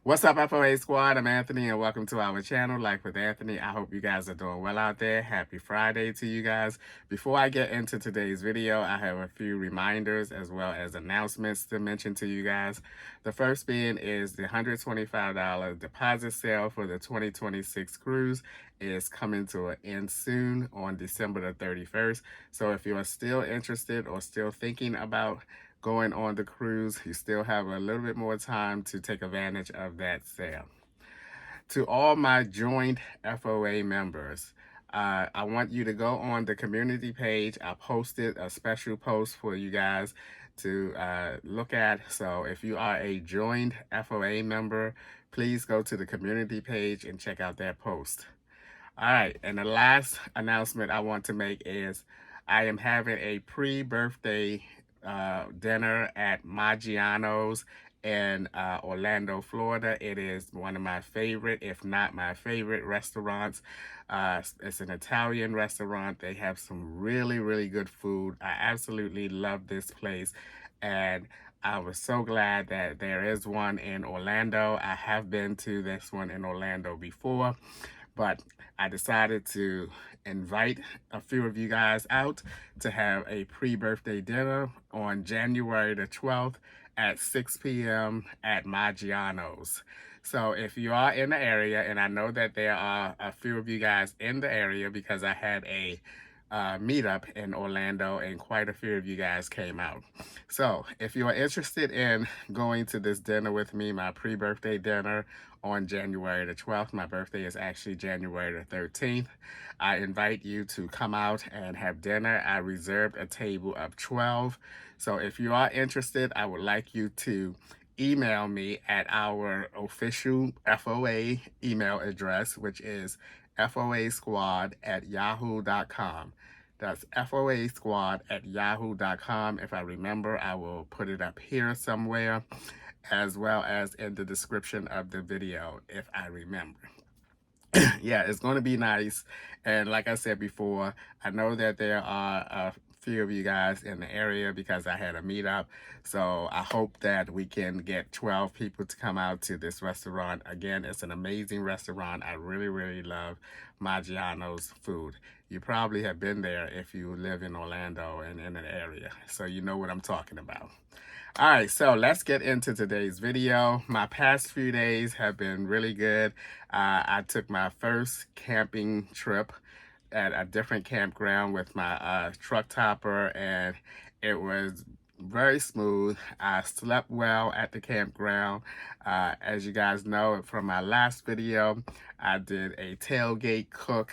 What's up, FOA squad? I'm Anthony, and welcome to our channel, Life with Anthony. I hope you guys are doing well out there. Happy Friday to you guys. Before I get into today's video, I have a few reminders as well as announcements to mention to you guys. The first being is the $125 deposit sale for the 2026 cruise is coming to an end soon on December the 31st. So if you are still interested or still thinking about going on the cruise, you still have a little bit more time to take advantage of that sale. To all my joined FOA members, I want you to go on the community page. I posted a special post for you guys to look at. So if you are a joined FOA member, please go to the community page and check out that post. All right, and the last announcement I want to make is I am having a pre-birthday dinner at Maggiano's in Orlando, Florida. It is one of my favorite, if not my favorite, restaurants. It's an Italian restaurant. They have some really, really good food. I absolutely love this place, and I was so glad that there is one in Orlando. I have been to this one in Orlando before, but I decided to invite a few of you guys out to have a pre-birthday dinner on January the 12th at 6 p.m. at Maggiano's. So if you are in the area, and I know that there are a few of you guys in the area because I had a meetup in Orlando and quite a few of you guys came out. So if you are interested in going to this dinner with me, my pre-birthday dinner on January the 12th, my birthday is actually January the 13th, I invite you to come out and have dinner. I reserved a table of 12. So if you are interested, I would like you to email me at our official FOA email address, which is foasquad@yahoo.com. That's foasquad@yahoo.com. If I remember, I will put it up here somewhere, as well as in the description of the video, if I remember. Yeah, it's going to be nice. And like I said before, I know that there are a few of you guys in the area because I had a meetup. So I hope that we can get 12 people to come out to this restaurant. Again, it's an amazing restaurant. I really, really love Maggiano's food. You probably have been there if you live in Orlando and in an area. So you know what I'm talking about. All right, so let's get into today's video. My past few days have been really good. I took my first camping trip at a different campground with my truck topper, and it was very smooth. I slept well at the campground. As you guys know from my last video, I did a tailgate cook,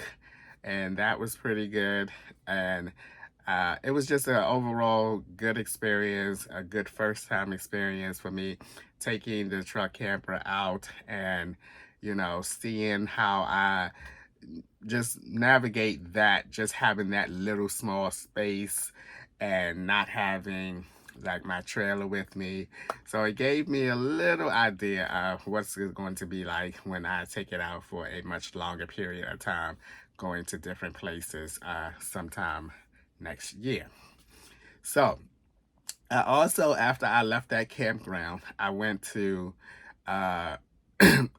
and that was pretty good. And it was just an overall good experience, a good first time experience for me, taking the truck camper out and, seeing how I just navigate that, just having that little small space and not having like my trailer with me. So it gave me a little idea of what's it going to be like when I take it out for a much longer period of time, going to different places sometime next year. So also, after I left that campground, I went to uh,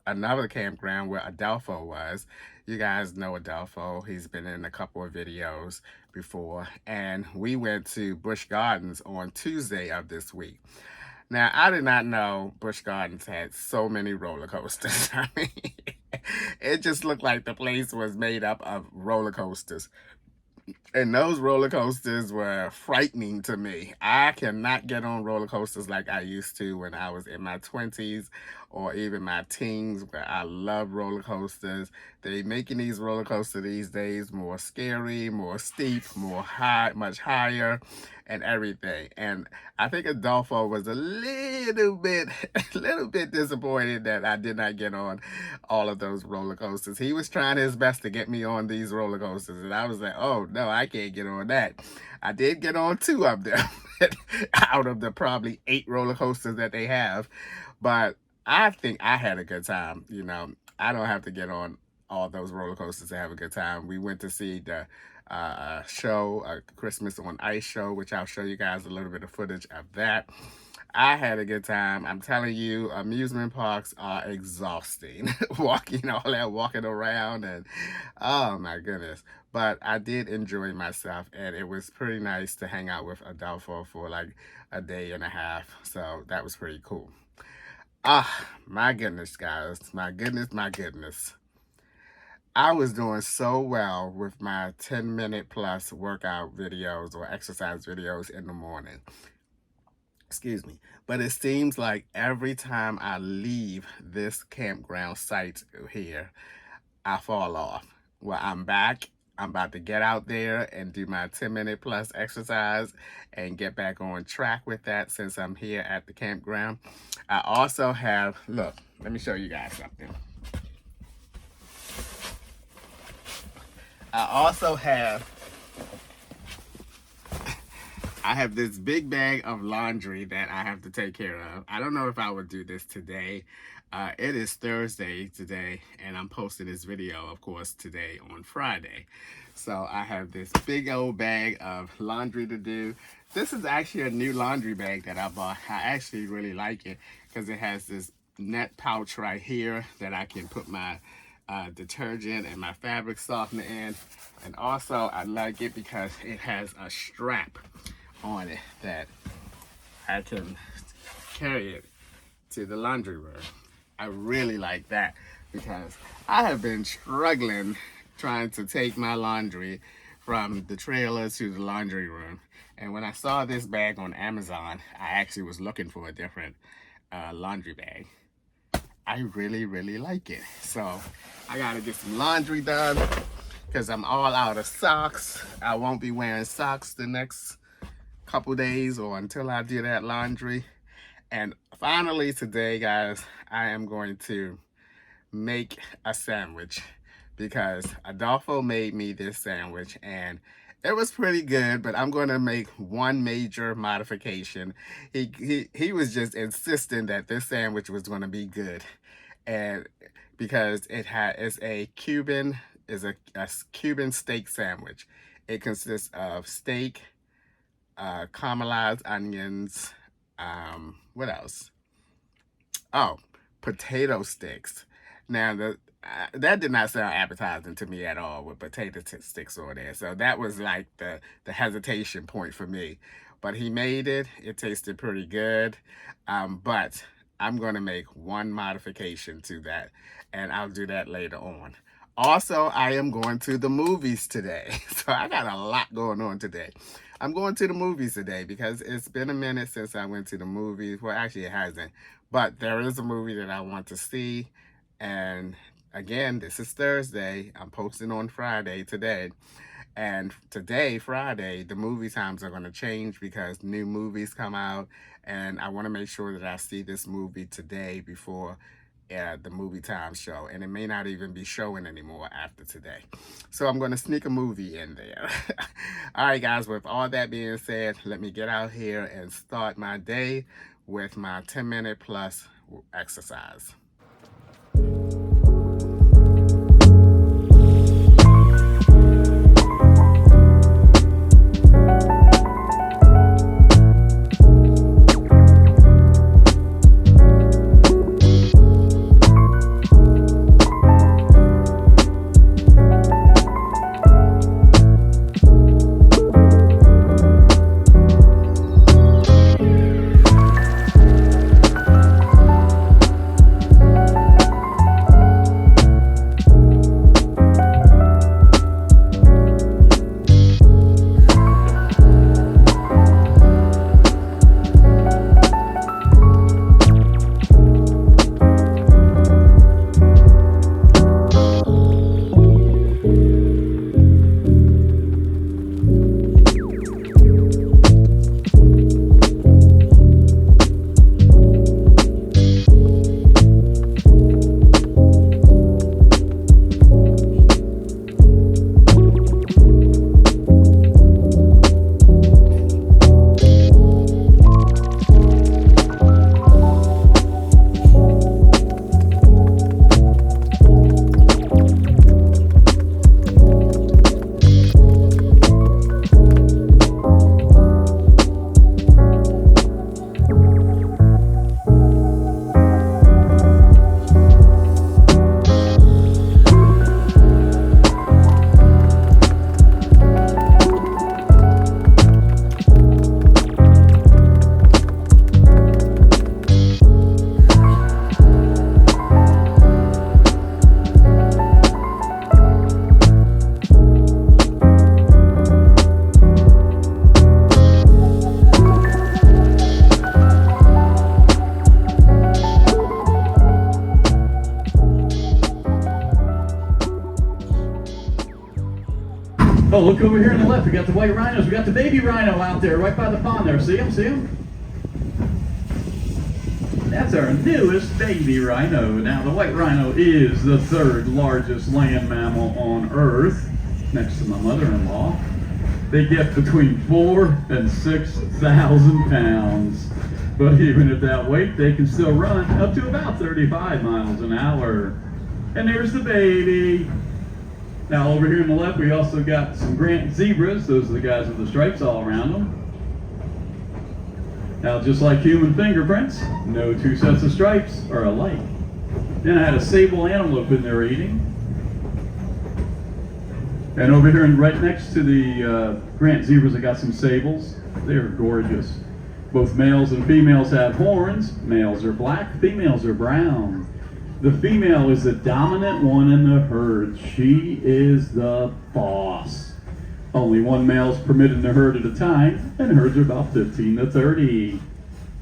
another campground where Adelpho was. You guys know Adelpho. He's been in a couple of videos before. And we went to Busch Gardens on Tuesday of this week. Now, I did not know Busch Gardens had so many roller coasters. I mean, it just looked like the place was made up of roller coasters. And those roller coasters were frightening to me. I cannot get on roller coasters like I used to when I was in my 20s or even my teens, where I love roller coasters. They're making these roller coasters these days more scary, more steep, more high, much higher, and everything. And I think Adolfo was a little bit disappointed that I did not get on all of those roller coasters. He was trying his best to get me on these roller coasters, and I was like, oh no, I can't get on that. I did get on 2 of them out of the probably 8 roller coasters that they have, but I think I had a good time. I don't have to get on all those roller coasters to have a good time. We went to see the show, Christmas on Ice show, which I'll show you guys a little bit of footage of that. I had a good time. I'm telling you, amusement parks are exhausting. Walking, all that walking around, and oh my goodness. But I did enjoy myself, and it was pretty nice to hang out with Adolfo for like a day and a half. So that was pretty cool. Ah, my goodness, guys. My goodness, my goodness. I was doing so well with my 10-minute plus workout videos or exercise videos in the morning. Excuse me. But it seems like every time I leave this campground site here, I fall off. Well, I'm back. I'm about to get out there and do my 10-minute plus exercise and get back on track with that since I'm here at the campground. I also have, look, let me show you guys something. I have this big bag of laundry that I have to take care of. I don't know if I would do this today. It is Thursday today, and I'm posting this video, of course, today on Friday. So I have this big old bag of laundry to do. This is actually a new laundry bag that I bought. I actually really like it because it has this net pouch right here that I can put my detergent and my fabric softener in. And also I like it because it has a strap on it that I can carry it to the laundry room. I really like that because I have been struggling trying to take my laundry from the trailer to the laundry room. And when I saw this bag on Amazon, I actually was looking for a different laundry bag. I really like it. So I gotta get some laundry done because I'm all out of socks. I won't be wearing socks the next couple days or until I do that laundry. And finally today, guys, I am going to make a sandwich because Adolfo made me this sandwich and it was pretty good, but I'm going to make one major modification. He was just insisting that this sandwich was going to be good, and because it's a Cuban steak sandwich. It consists of steak, caramelized onions, what else? Oh, potato sticks. Now that did not sound appetizing to me at all with potato sticks on there. So that was like the hesitation point for me. But he made it. It tasted pretty good. But I'm going to make one modification to that, and I'll do that later on. Also, I am going to the movies today. So I got a lot going on today. I'm going to the movies today because it's been a minute since I went to the movies. Well, actually it hasn't. But there is a movie that I want to see. And again, this is Thursday. I'm posting on Friday today. And today, Friday, the movie times are going to change because new movies come out. And I want to make sure that I see this movie today before the movie time show. And it may not even be showing anymore after today. So I'm going to sneak a movie in there. All right, guys, with all that being said, let me get out here and start my day with my 10-minute plus exercise. Oh, look over here on the left. We got the white rhinos. We got the baby rhino out there right by the pond there. See him? See him? That's our newest baby rhino. Now, the white rhino is the third largest land mammal on Earth, next to my mother-in-law. They get between 4,000 and 6,000 pounds. But even at that weight, they can still run up to about 35 miles an hour. And there's the baby. Now, over here on the left, we also got some Grant zebras. Those are the guys with the stripes all around them. Now, just like human fingerprints, no two sets of stripes are alike. Then I had a sable antelope in there eating. And over here, and right next to the Grant zebras, I got some sables. They're gorgeous. Both males and females have horns. Males are black, females are brown. The female is the dominant one in the herd. She is the boss. Only one male is permitted in the herd at a time, and herds are about 15 to 30.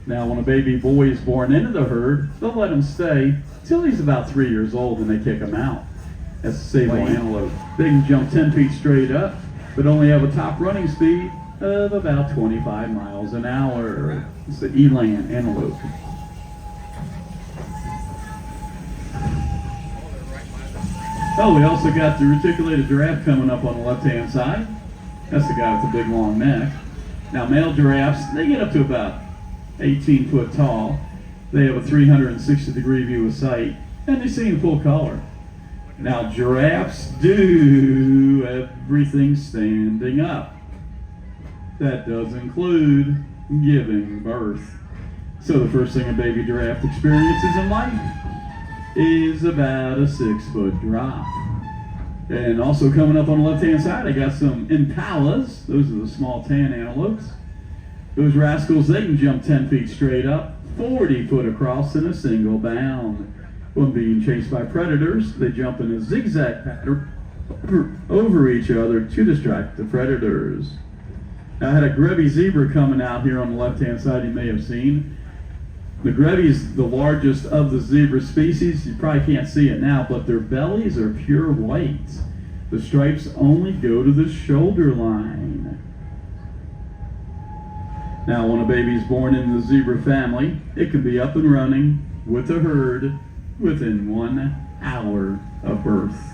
Now, when a baby boy is born into the herd, they'll let him stay till he's about 3 years old, and they kick him out. That's the sable antelope. They can jump 10 feet straight up, but only have a top running speed of about 25 miles an hour. It's the eland antelope. Oh, we also got the reticulated giraffe coming up on the left-hand side. That's the guy with the big long neck. Now, male giraffes, they get up to about 18 foot tall. They have a 360-degree view of sight, and they see in full color. Now, giraffes do everything standing up. That does include giving birth. So the first thing a baby giraffe experiences in life is about a 6-foot drop. And also coming up on the left-hand side, I got some impalas. Those are the small tan antelopes. Those rascals, they can jump 10 feet straight up, 40 foot across in a single bound. When being chased by predators, they jump in a zigzag pattern over each other to distract the predators. Now, I had a Grevy zebra coming out here on the left-hand side you may have seen. The Grevy is the largest of the zebra species. You probably can't see it now, but their bellies are pure white. The stripes only go to the shoulder line. Now, when a baby is born in the zebra family, it can be up and running with a herd within 1 hour of birth.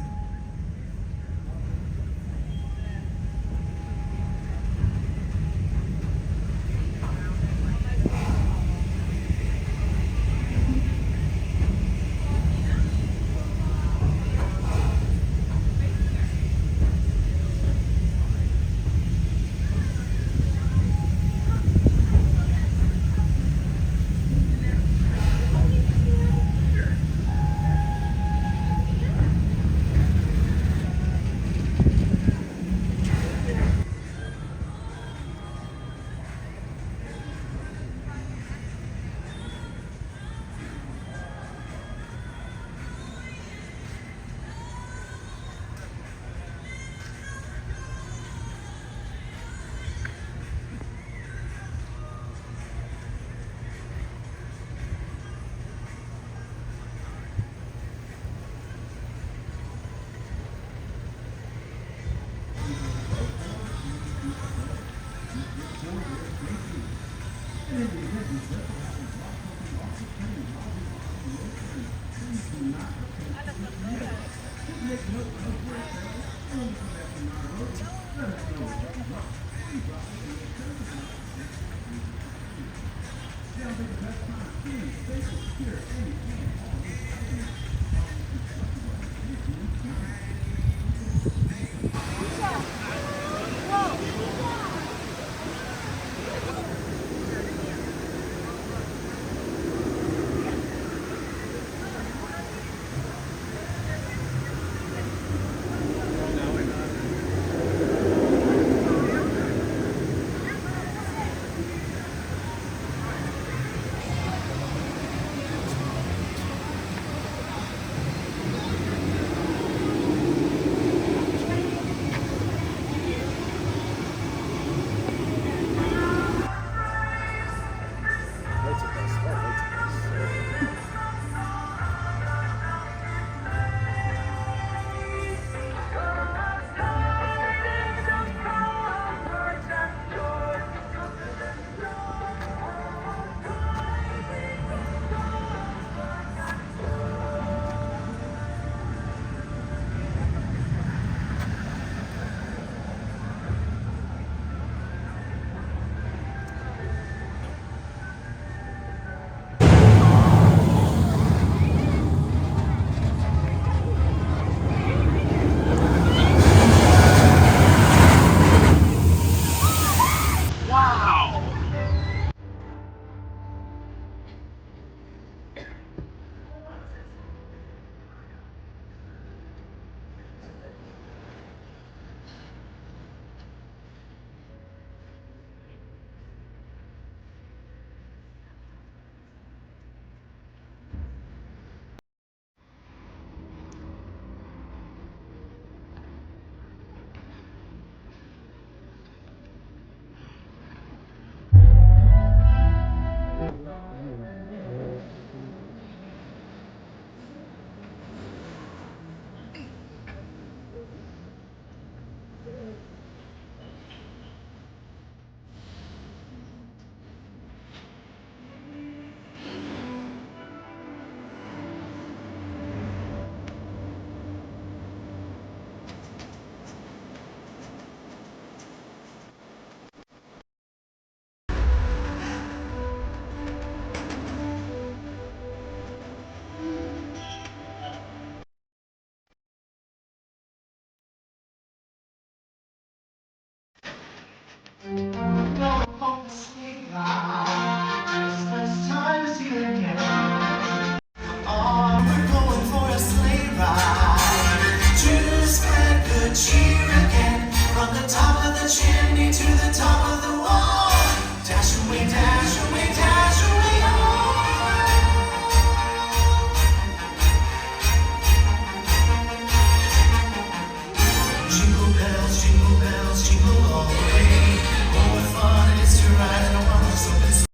bells, jingle all the way. Oh, what fun it is to ride in a one-horse open sleigh.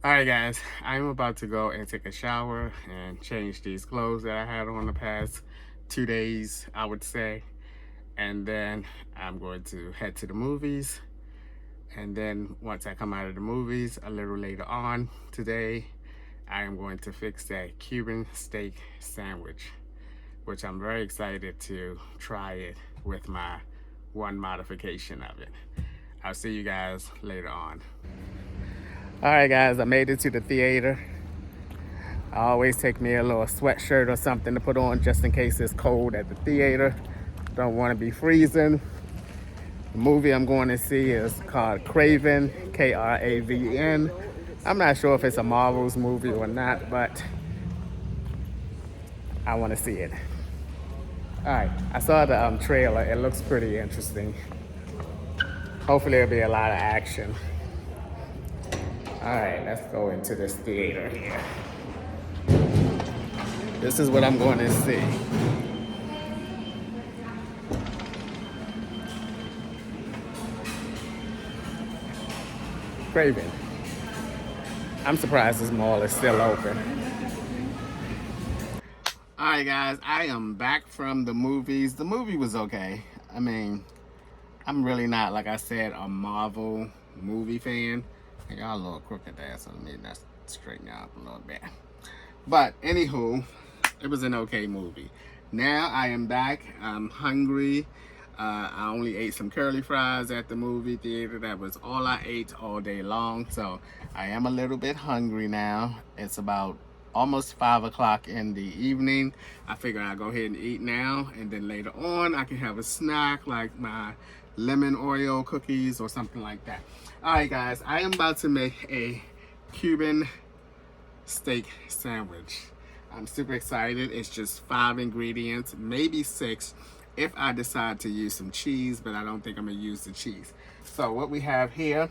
Alright guys, I'm about to go and take a shower and change these clothes that I had on the past 2 days, I would say. And then I'm going to head to the movies. And then once I come out of the movies, a little later on today, I am going to fix that Cuban steak sandwich, which I'm very excited to try it with my one modification of it. I'll see you guys later on. All right, guys, I made it to the theater. I always take me a little sweatshirt or something to put on just in case it's cold at the theater. Don't want to be freezing. The movie I'm going to see is called Craven, K-R-A-V-N. I'm not sure if it's a Marvel's movie or not, but I want to see it. All right, I saw the trailer. It looks pretty interesting. Hopefully there'll be a lot of action. All right, let's go into this theater here. This is what I'm going to see. Craven. I'm surprised this mall is still open. All right, guys, I am back from the movies. The movie was okay. I mean, I'm really not, like I said, a Marvel movie fan. I got a little crooked there, so let me just straighten you up a little bit. But anywho, it was an okay movie. Now I am back. I'm hungry. I only ate some curly fries at the movie theater. That was all I ate all day long. So I am a little bit hungry now. It's about almost 5 o'clock in the evening. I figure I'll go ahead and eat now, and then later on I can have a snack like my lemon Oreo cookies or something like that. All right, guys, I am about to make a Cuban steak sandwich. I'm super excited. It's just 5 ingredients, maybe 6 if I decide to use some cheese, but I don't think I'm gonna use the cheese. So what we have here,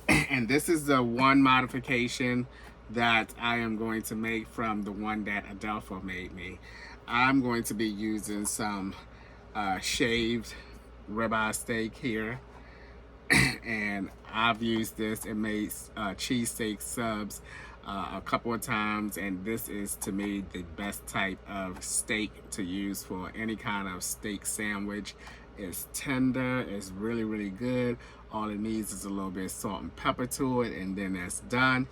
and this is the one modification that I am going to make from the one that Adelpha made me. I'm going to be using some shaved ribeye steak here. And I've used this and made cheesesteak subs a couple of times, and this is to me the best type of steak to use for any kind of steak sandwich. It's tender, it's really, really good. All it needs is a little bit of salt and pepper to it, and then it's done.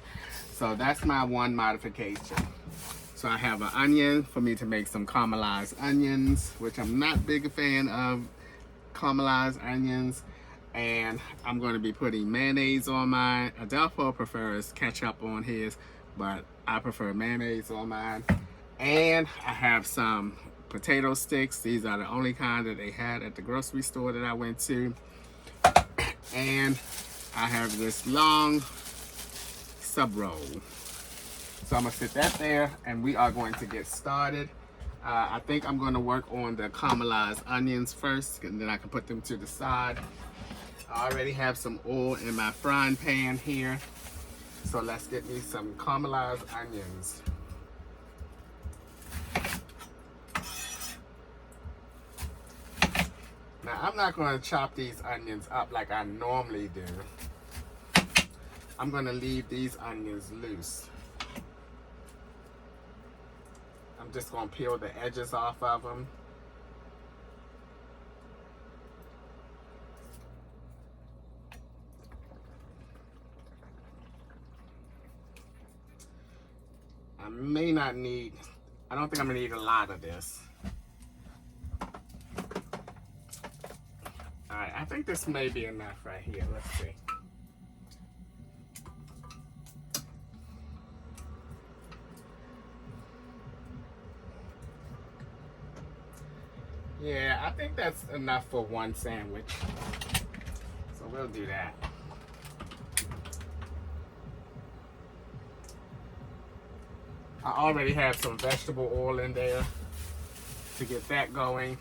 So that's my one modification. So I have an onion for me to make some caramelized onions, which I'm not big a fan of caramelized onions. And I'm going to be putting mayonnaise on mine. Adelpho prefers ketchup on his, but I prefer mayonnaise on mine. And I have some potato sticks. These are the only kind that they had at the grocery store that I went to. And I have this long sub roll. So I'm going to sit that there, and we are going to get started. I think I'm going to work on the caramelized onions first, and then I can put them to the side. I already have some oil in my frying pan here. So let's get me some caramelized onions. Now I'm not going to chop these onions up like I normally do. I'm going to leave these onions loose. I'm just going to peel the edges off of them. I may not need, I don't think I'm gonna need a lot of this. All right, I think this may be enough right here. Let's see. Yeah, I think that's enough for one sandwich. So we'll do that. I already have some vegetable oil in there to get that going.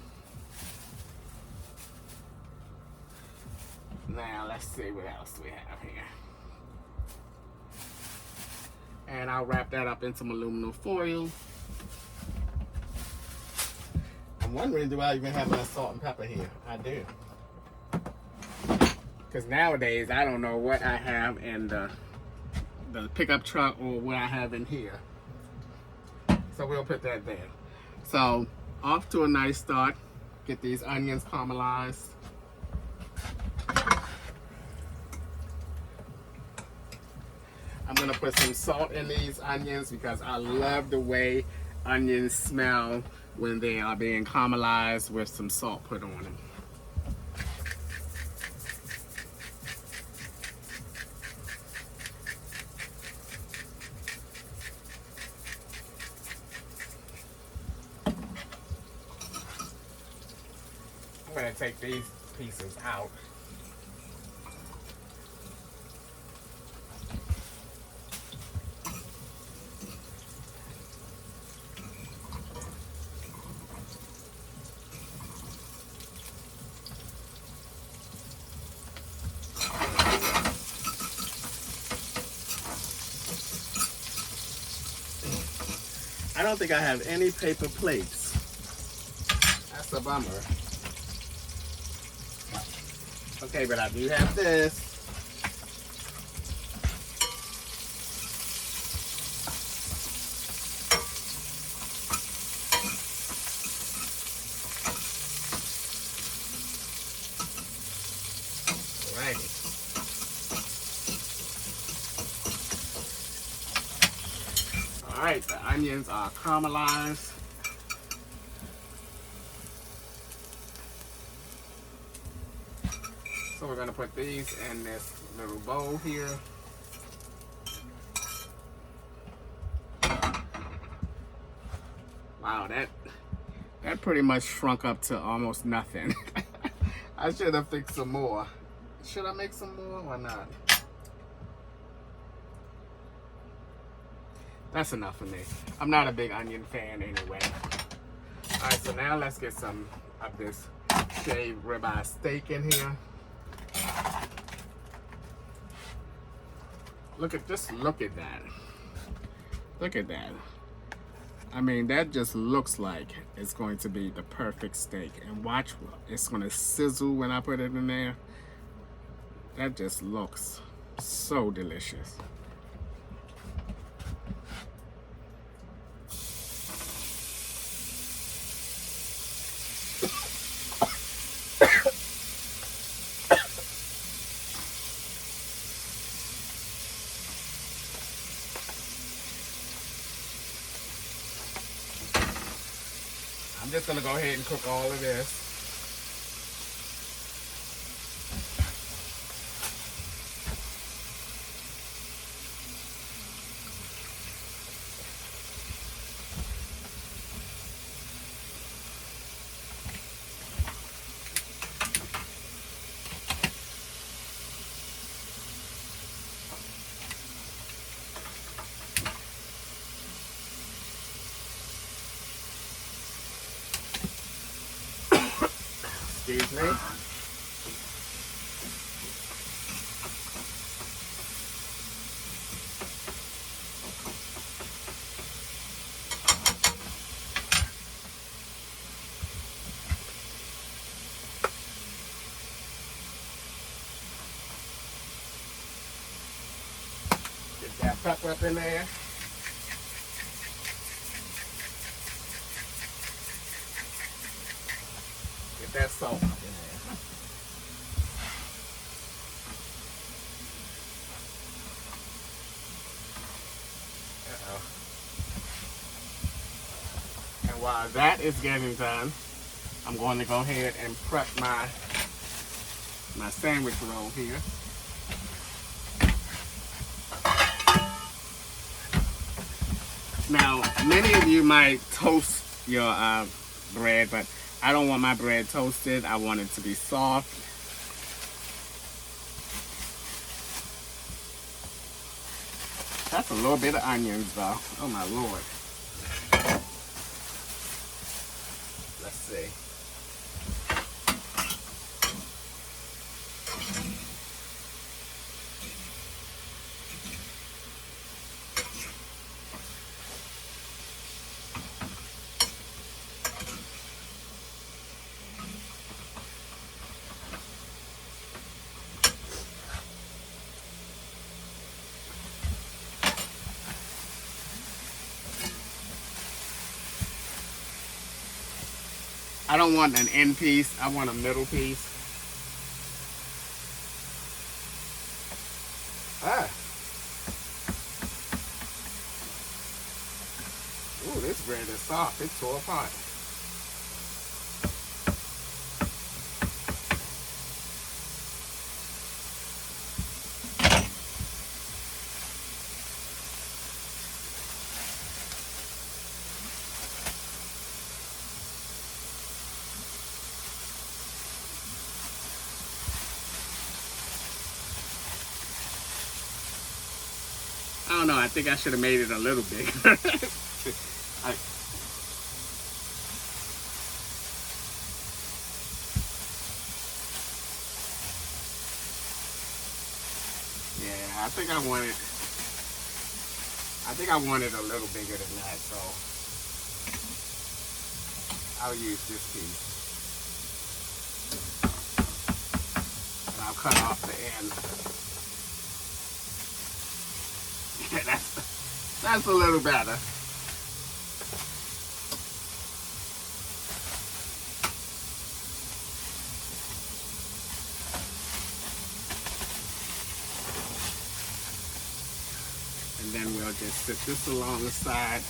Now let's see what else we have here. And I'll wrap that up in some aluminum foil. I'm wondering, do I even have my salt and pepper here? I do. Because nowadays, I don't know what I have in the pickup truck or what I have in here. So we'll put that there. So, off to a nice start. Get these onions caramelized. I'm going to put some salt in these onions because I love the way onions smell when they are being caramelized with some salt put on them. I'm going to take these pieces out. I don't think I have any paper plates. That's a bummer. Okay, but I do have this. Alrighty. Alright, the onions are caramelized. So we're going to put these in this little bowl here. Wow, that pretty much shrunk up to almost nothing. I should have fixed some more. Should I make some more or not? That's enough for me. I'm not a big onion fan anyway. Alright, so now let's get some of this shaved ribeye steak in here. Look at that. Look at that. I mean, that just looks like it's going to be the perfect steak. And watch, it's going to sizzle when I put it in there. That just looks so delicious. I'm just gonna go ahead and cook all of this. Excuse me. Get that pepper up in there. Get that salt up in there. Uh-oh. And while that is getting done, I'm going to go ahead and prep my sandwich roll here. Now, many of you might toast your bread, but I don't want my bread toasted. I want it to be soft. That's a little bit of onions though. Oh my Lord. Let's see. I don't want an end piece. I want a middle piece. Ah. Ooh, this bread is soft. It's tore apart. I don't know. I think I should have made it a little bigger. Yeah, I think I wanted a little bigger than that, so I'll use this piece. And I'll cut off the end. Yeah, that's a little better. And then we'll just sit this along the side.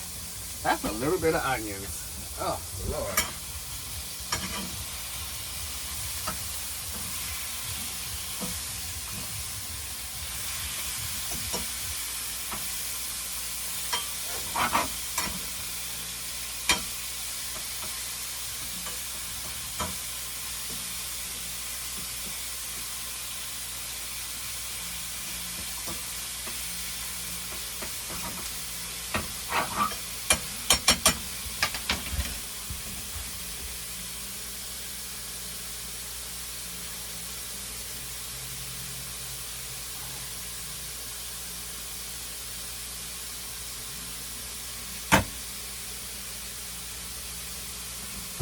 That's a little bit of onions. Oh, Lord.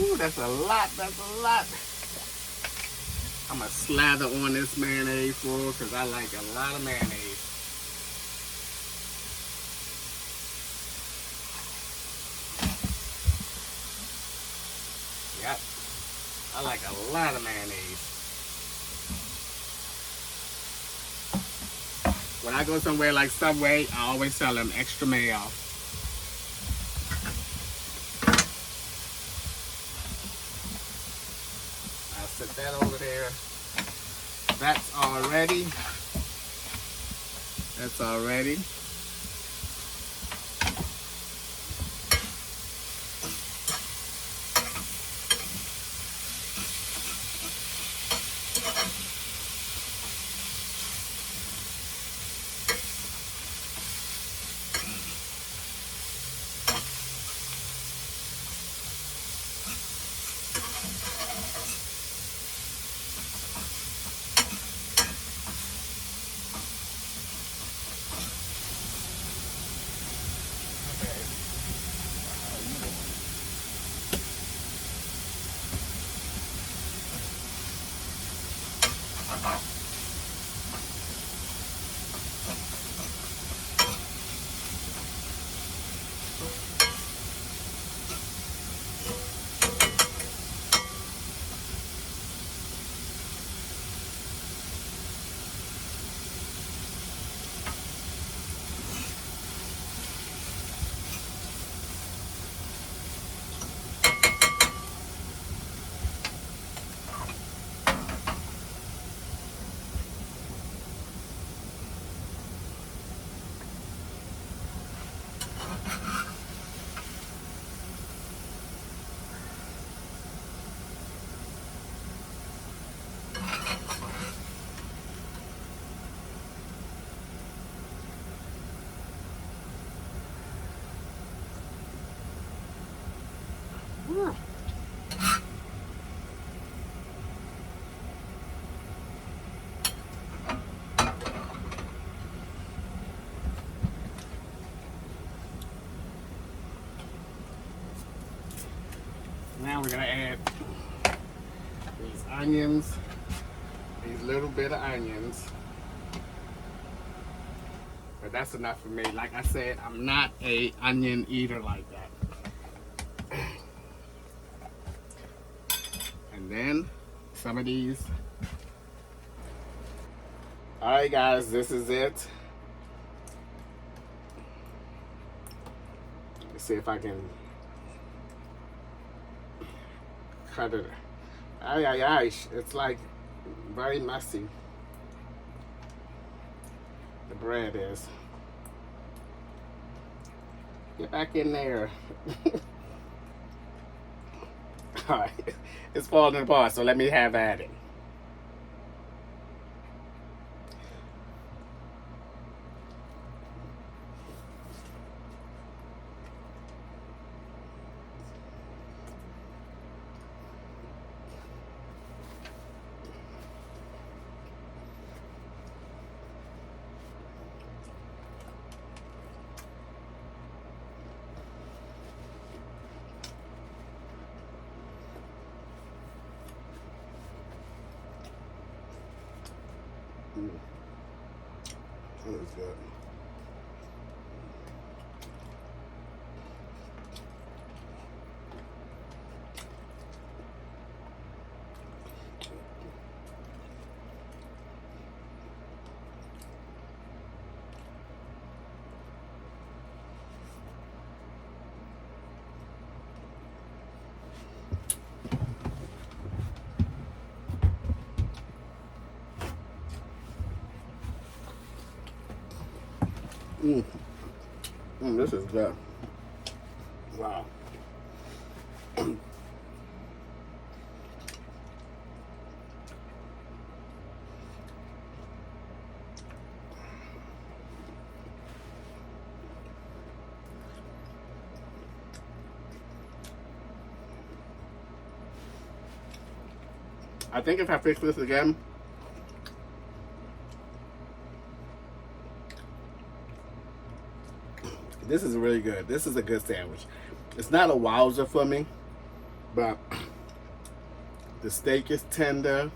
Ooh, that's a lot. That's a lot. I'm going to slather on this mayonnaise for because I like a lot of mayonnaise. Yep. I like a lot of mayonnaise. When I go somewhere like Subway, I always tell them extra mayo. Set that over there. That's all ready. That's all ready. we're gonna add these onions, these little bit of onions. But that's enough for me. Like I said, I'm not a onion eater like that. And then some of these. Alright guys, this is it. Let's see if I can cut it. Ay, ay, ay. It's like very messy. The bread is. Get back in there. Alright. It's falling apart, so let me have at it. That was good. This is good. Wow. I think if I fix this again, this is really good. This is a good sandwich. It's not a wowzer for me, but the steak is tender.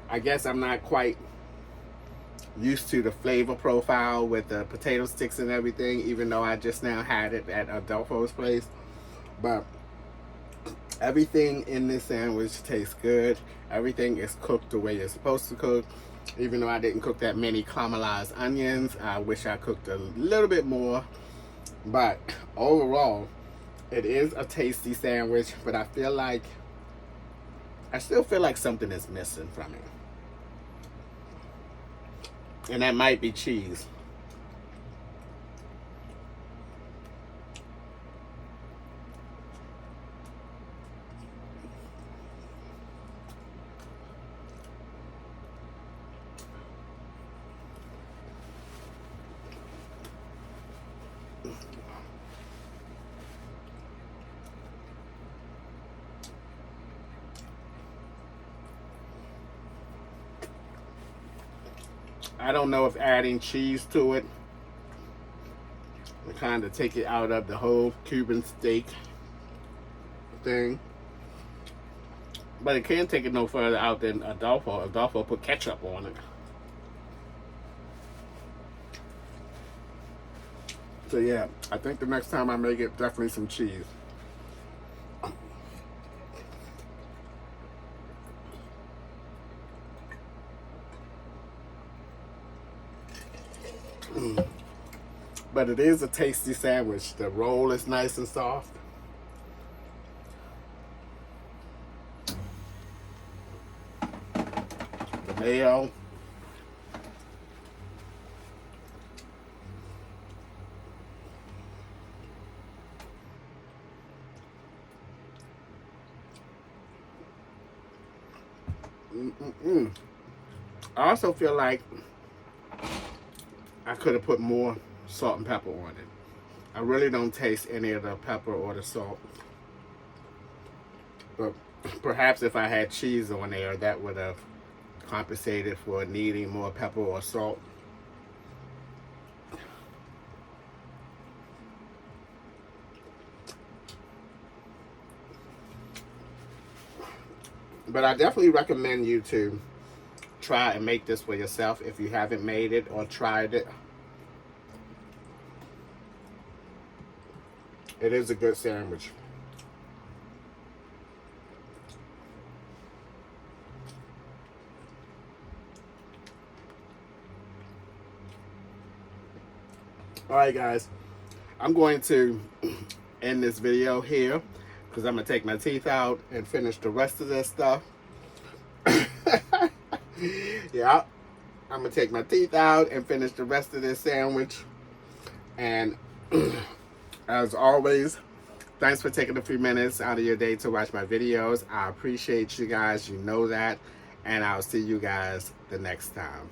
I guess I'm not quite used to the flavor profile with the potato sticks and everything, even though I just now had it at Adolfo's place. But everything in this sandwich tastes good. Everything is cooked the way it's supposed to cook. Even though I didn't cook that many caramelized onions, I wish I cooked a little bit more. But overall, it is a tasty sandwich, but I still feel like something is missing from it. And that might be cheese. I don't know if adding cheese to it will kind of take it out of the whole Cuban steak thing. But it can't take it no further out than Adolfo. Adolfo put ketchup on it. So yeah, I think the next time I make it, definitely some cheese. But it is a tasty sandwich. The roll is nice and soft. The mayo. I also feel like I could have put more salt and pepper on it. I really don't taste any of the pepper or the salt. But perhaps if I had cheese on there, that would have compensated for needing more pepper or salt. But I definitely recommend you to try and make this for yourself if you haven't made it or tried it. It is a good sandwich. Alright guys, I'm going to end this video here because I'm going to take my teeth out and finish the rest of this stuff. Yeah, I'm going to take my teeth out and finish the rest of this sandwich. And as always, thanks for taking a few minutes out of your day to watch my videos. I appreciate you guys, you know that. And I'll see you guys the next time.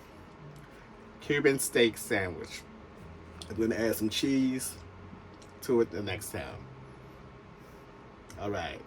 Cuban steak sandwich. I'm going to add some cheese to it the next time. All right.